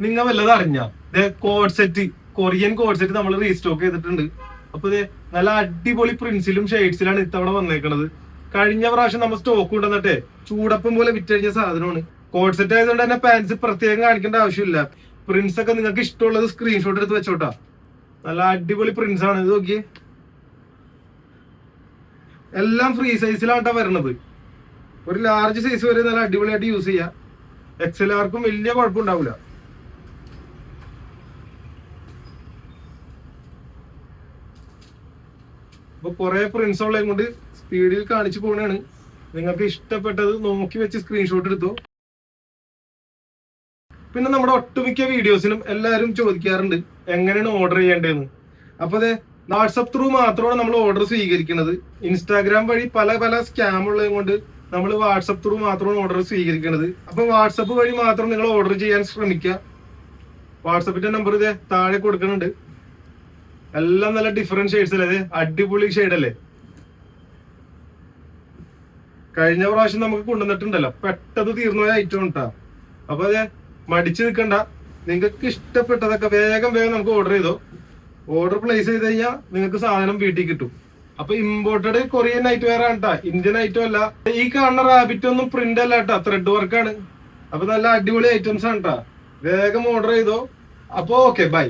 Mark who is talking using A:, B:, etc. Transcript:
A: നിങ്ങൾ വല്ലതും അറിഞ്ഞ code set, Korean code set നമ്മൾ റീസ്റ്റോക്ക് ചെയ്തിട്ടുണ്ട്. അപ്പൊ ഇത് നല്ല അടിപൊളി പ്രിന്റ്സിലും ഷെയ്ഡ്സിലാണ് ഇത്തവണ വന്നേക്കണത്. കഴിഞ്ഞ പ്രാവശ്യം നമ്മൾ സ്റ്റോക്ക് കൊണ്ടുവന്നിട്ടേ ചൂടപ്പം പോലെ വിറ്റഴിഞ്ഞ സാധനമാണ്. കോഡ് സെറ്റ് ആയതുകൊണ്ട് തന്നെ പാൻസ് പ്രത്യേകം കാണിക്കേണ്ട ആവശ്യമില്ല. പ്രിന്റ്സ് ഒക്കെ നിങ്ങൾക്ക് ഇഷ്ടമുള്ളത് സ്ക്രീൻഷോട്ട് എടുത്ത് വെച്ചോട്ടാ. നല്ല അടിപൊളി പ്രിന്റ്സ് ആണ്. ഇത് നോക്കിയേ, എല്ലാം ഫ്രീ സൈസിലാണ്ടാ വരണത്. ഒരു ലാർജ് സൈസ് വരെ നല്ല അടിപൊളിയായിട്ട് യൂസ് ചെയ്യാം. എക്സൽ ആർക്കും വലിയ കുഴപ്പമുണ്ടാവില്ല. അപ്പൊ കുറെ പ്രിന്റ്സ് ഉള്ളത് കൊണ്ട് സ്പീഡിൽ കാണിച്ചു പോകണാണ്. നിങ്ങൾക്ക് ഇഷ്ടപ്പെട്ടത് നോക്കി വെച്ച് സ്ക്രീൻഷോട്ട് എടുത്തോ. പിന്നെ നമ്മുടെ ഒട്ടുമിക്ക വീഡിയോസിനും എല്ലാവരും ചോദിക്കാറുണ്ട് എങ്ങനെയാണ് ഓർഡർ ചെയ്യേണ്ടതെന്ന്. അപ്പൊ അതെ, വാട്സപ്പ് ത്രൂ മാത്രമാണ് നമ്മൾ ഓർഡർ സ്വീകരിക്കുന്നത്. ഇൻസ്റ്റാഗ്രാം വഴി പല പല സ്കാം ഉള്ളത് കൊണ്ട് നമ്മൾ വാട്സപ്പ് ത്രൂ മാത്രമാണ് ഓർഡർ സ്വീകരിക്കുന്നത്. അപ്പൊ വാട്സപ്പ് വഴി മാത്രം നിങ്ങൾ ഓർഡർ ചെയ്യാൻ ശ്രമിക്കുക. വാട്സപ്പിന്റെ നമ്പർ ഇതേ താഴെ കൊടുക്കുന്നുണ്ട്. എല്ലാം നല്ല ഡിഫറെന്റ് ഷെയ്ഡ്സ് അല്ലേ, അടിപൊളി ഷെയ്ഡ് അല്ലേ. കഴിഞ്ഞ പ്രാവശ്യം നമുക്ക് കൊണ്ടുവന്നിട്ടുണ്ടല്ലോ, പെട്ടെന്ന് തീർന്നു പോയ ഐറ്റം ഉണ്ടാ. അപ്പൊ അതെ, മടിച്ചു നിൽക്കണ്ട. നിങ്ങൾക്ക് ഇഷ്ടപ്പെട്ടതൊക്കെ വേഗം വേഗം നമുക്ക് ഓർഡർ ചെയ്തോ. ഓർഡർ പ്ലേസ് ചെയ്ത് കഴിഞ്ഞാൽ നിങ്ങൾക്ക് സാധനം വീട്ടിൽ കിട്ടും. അപ്പൊ ഇമ്പോർട്ടഡ് കൊറിയൻ നൈറ്റ് വെയർ ആണ് കേട്ടാ, ഇന്ത്യൻ ഐറ്റം അല്ല. ഈ കാണുന്ന റാബിറ്റ് ഒന്നും പ്രിന്റ് അല്ല കേട്ടാ, ത്രെഡ് വർക്കാണ്. അപ്പൊ നല്ല അടിപൊളി ഐറ്റംസ് ആണ് കേട്ടാ. വേഗം ഓർഡർ ചെയ്തോ. അപ്പൊ ഓക്കെ, ബൈ.